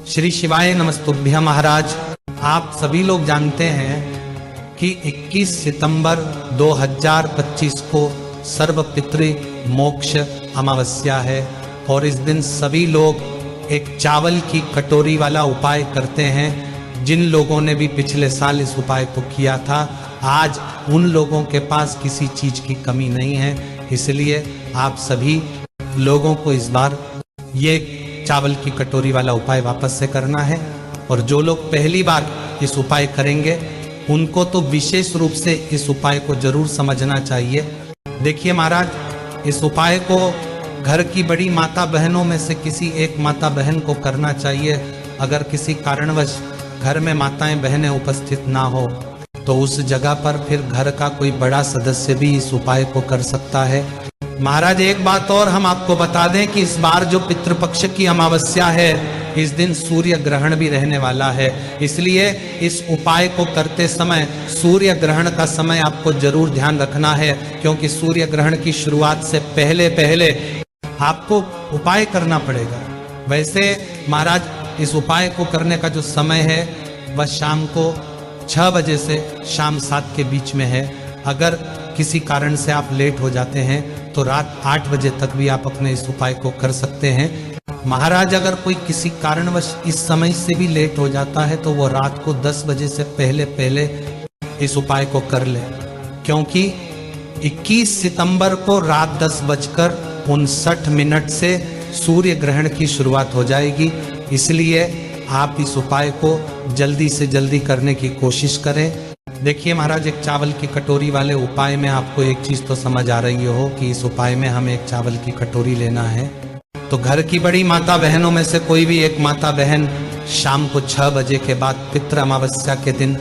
श्री शिवाय नमस्तुभ्यं। महाराज, आप सभी लोग जानते हैं कि 21 सितंबर 2025 को सर्वपितृ मोक्ष अमावस्या है और इस दिन सभी लोग एक चावल की कटोरी वाला उपाय करते हैं। जिन लोगों ने भी पिछले साल इस उपाय को किया था, आज उन लोगों के पास किसी चीज की कमी नहीं है। इसलिए आप सभी लोगों को इस बार ये चावल की कटोरी वाला उपाय वापस से करना है। और जो लोग पहली बार इस उपाय करेंगे उनको तो विशेष रूप से इस उपाय को जरूर समझना चाहिए। देखिए महाराज, इस उपाय को घर की बड़ी माता बहनों में से किसी एक माता बहन को करना चाहिए। अगर किसी कारणवश घर में माताएं बहनें उपस्थित ना हो तो उस जगह पर फिर घर का कोई बड़ा सदस्य भी इस उपाय को कर सकता है। महाराज, एक बात और हम आपको बता दें कि इस बार जो पितृपक्ष की अमावस्या है, इस दिन सूर्य ग्रहण भी रहने वाला है। इसलिए इस उपाय को करते समय सूर्य ग्रहण का समय आपको जरूर ध्यान रखना है, क्योंकि सूर्य ग्रहण की शुरुआत से पहले पहले आपको उपाय करना पड़ेगा। वैसे महाराज, इस उपाय को करने का जो समय है वह शाम को 6 बजे से शाम 7 के बीच में है। अगर किसी कारण से आप लेट हो जाते हैं तो रात 8 बजे तक भी आप अपने इस उपाय को कर सकते हैं। महाराज, अगर कोई किसी कारणवश इस समय से भी लेट हो जाता है तो वो रात को 10 बजे से पहले पहले इस उपाय को कर ले, क्योंकि 21 सितंबर को रात 10:59 से सूर्य ग्रहण की शुरुआत हो जाएगी। इसलिए आप इस उपाय को जल्दी से जल्दी करने की कोशिश करें। देखिए महाराज, एक चावल की कटोरी वाले उपाय में आपको एक चीज तो समझ आ रही हो कि इस उपाय में हमें एक चावल की कटोरी लेना है। तो घर की बड़ी माता बहनों में से कोई भी एक माता बहन शाम को 6 बजे के बाद पितृ अमावस्या के दिन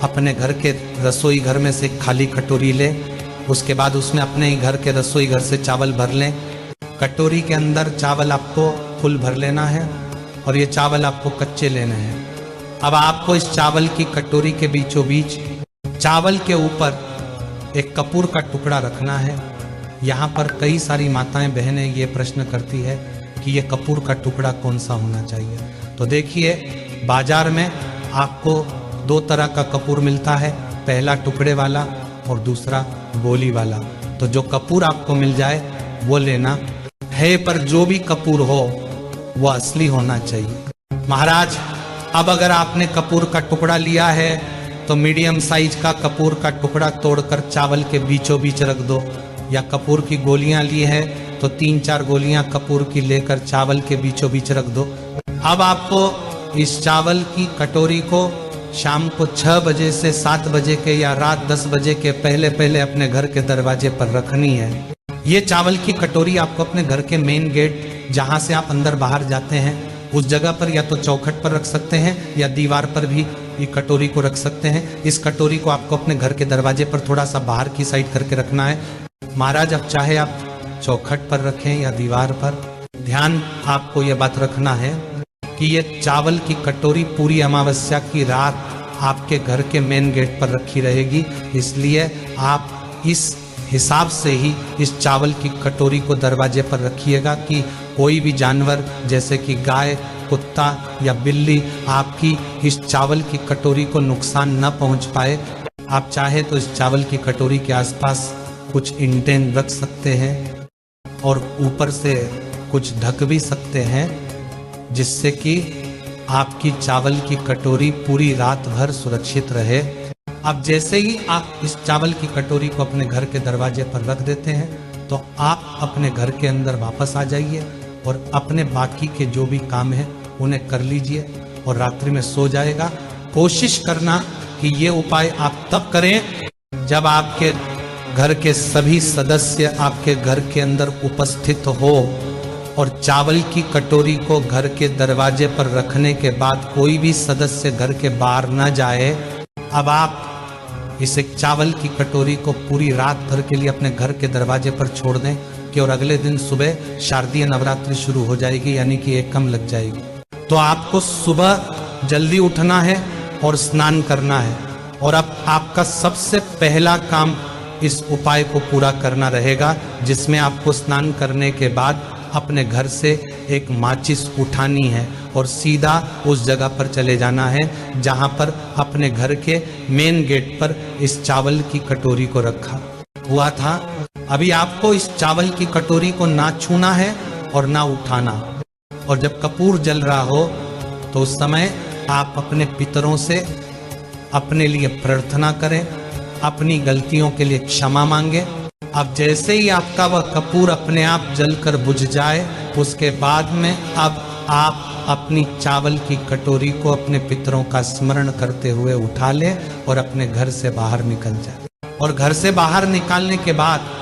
अपने घर के रसोई घर में से खाली कटोरी ले। उसके बाद उसमें अपने ही घर के रसोई घर से चावल भर लें। कटोरी के अंदर चावल आपको फुल भर लेना है और ये चावल आपको कच्चे लेने हैं। अब आपको इस चावल की कटोरी के बीचों बीच चावल के ऊपर एक कपूर का टुकड़ा रखना है। यहाँ पर कई सारी माताएं बहनें ये प्रश्न करती है कि ये कपूर का टुकड़ा कौन सा होना चाहिए। तो देखिए, बाजार में आपको 2 तरह का कपूर मिलता है, पहला टुकड़े वाला और दूसरा गोली वाला। तो जो कपूर आपको मिल जाए वो लेना है, पर जो भी कपूर हो वो असली होना चाहिए। महाराज, अब अगर आपने कपूर का टुकड़ा लिया है तो मीडियम साइज का कपूर का टुकड़ा तोड़कर चावल के बीचों बीच रख दो, या कपूर की गोलियां ली है तो 3-4 गोलियां कपूर की लेकर चावल के बीचों बीच रख दो। अब आपको इस चावल की कटोरी को शाम को 6 बजे से 7 बजे के या रात 10 बजे के पहले पहले अपने घर के दरवाजे पर रखनी है। ये चावल की कटोरी आपको अपने घर के मेन गेट, जहां से आप अंदर बाहर जाते हैं, उस जगह पर या तो चौखट पर रख सकते हैं या दीवार पर भी ये कटोरी को रख सकते हैं। इस कटोरी को आपको अपने घर के दरवाजे पर थोड़ा सा बाहर की साइड करके रखना है। महाराज, अब चाहे आप चौखट पर रखें या दीवार पर, ध्यान आपको ये बात रखना है कि ये चावल की कटोरी पूरी अमावस्या की रात आपके घर के मेन गेट पर रखी रहेगी। इसलिए आप इस हिसाब से ही इस चावल की कटोरी को दरवाजे पर रखिएगा कि कोई भी जानवर जैसे कि गाय, कुत्ता या बिल्ली आपकी इस चावल की कटोरी को नुकसान न पहुंच पाए। आप चाहे तो इस चावल की कटोरी के आसपास कुछ ईंटें रख सकते हैं और ऊपर से कुछ ढक भी सकते हैं, जिससे कि आपकी चावल की कटोरी पूरी रात भर सुरक्षित रहे। अब जैसे ही आप इस चावल की कटोरी को अपने घर के दरवाजे पर रख देते हैं तो आप अपने घर के अंदर वापस आ जाइए और अपने बाकी के जो भी काम है उन्हें कर लीजिए और रात्रि में सो जाएगा। कोशिश करना कि ये उपाय आप तब करें जब आपके घर के सभी सदस्य आपके घर के अंदर उपस्थित हो और चावल की कटोरी को घर के दरवाजे पर रखने के बाद कोई भी सदस्य घर के बाहर न जाए। अब आप इस एक चावल की कटोरी को पूरी रात भर के लिए अपने घर के दरवाजे पर छोड़ दें कि और अगले दिन सुबह शारदीय नवरात्रि शुरू हो जाएगी, यानी कि एकम लग जाएगी। तो आपको सुबह जल्दी उठना है और स्नान करना है, और अब आपका सबसे पहला काम इस उपाय को पूरा करना रहेगा, जिसमें आपको स्नान करने के बाद अपने घर से एक माचिस उठानी है और सीधा उस जगह पर चले जाना है जहां पर अपने घर के मेन गेट पर इस चावल की कटोरी को रखा हुआ था। अभी आपको इस चावल की कटोरी को ना छूना है और ना उठाना। और जब कपूर जल रहा हो तो उस समय आप अपने पितरों से अपने लिए प्रार्थना करें, अपनी गलतियों के लिए क्षमा मांगे। अब जैसे ही आपका वह कपूर अपने आप जलकर बुझ जाए, उसके बाद में अब आप अपनी चावल की कटोरी को अपने पितरों का स्मरण करते हुए उठा ले और अपने घर से बाहर निकल जाए। और घर से बाहर निकालने के बाद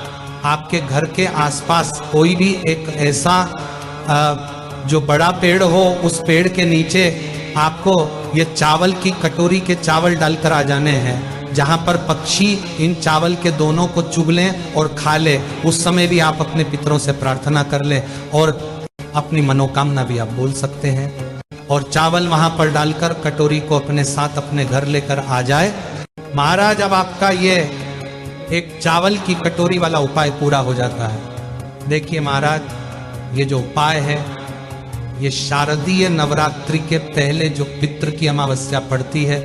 आपके घर के आसपास कोई भी एक ऐसा जो बड़ा पेड़ हो, उस पेड़ के नीचे आपको ये चावल की कटोरी के चावल डालकर आ जाने हैं, जहां पर पक्षी इन चावल के दोनों को चुग लें और खा ले। उस समय भी आप अपने पितरों से प्रार्थना कर ले और अपनी मनोकामना भी आप बोल सकते हैं। और चावल वहां पर डालकर कटोरी को अपने साथ अपने घर लेकर आ जाए। महाराज, अब आपका ये एक चावल की कटोरी वाला उपाय पूरा हो जाता है। देखिए महाराज, ये जो उपाय है ये शारदीय नवरात्रि के पहले जो पितृ की अमावस्या पड़ती है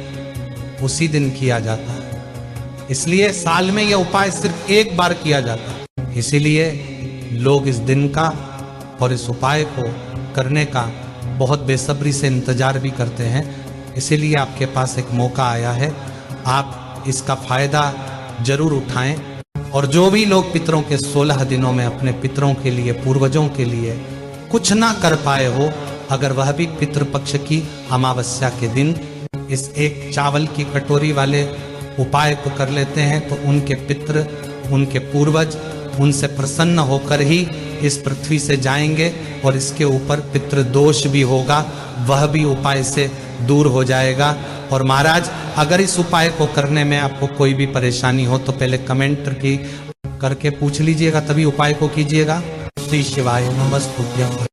उसी दिन किया जाता है। इसलिए साल में यह उपाय सिर्फ एक बार किया जाता है। इसीलिए लोग इस दिन का और इस उपाय को करने का बहुत बेसब्री से इंतजार भी करते हैं। इसीलिए आपके पास एक मौका आया है, आप इसका फायदा जरूर उठाएं। और जो भी लोग पितरों के 16 दिनों में अपने पितरों के लिए, पूर्वजों के लिए कुछ ना कर पाए हो, अगर वह भी पितृपक्ष की अमावस्या के दिन इस एक चावल की कटोरी वाले उपाय को कर लेते हैं तो उनके पितृ, उनके पूर्वज उनसे प्रसन्न होकर ही इस पृथ्वी से जाएंगे और इसके ऊपर पितृदोष भी होगा, वह भी उपाय से दूर हो जाएगा। और महाराज, अगर इस उपाय को करने में आपको कोई भी परेशानी हो तो पहले कमेंट की करके पूछ लीजिएगा, तभी उपाय को कीजिएगा। श्री शिवाय नमस्तुभ्यं।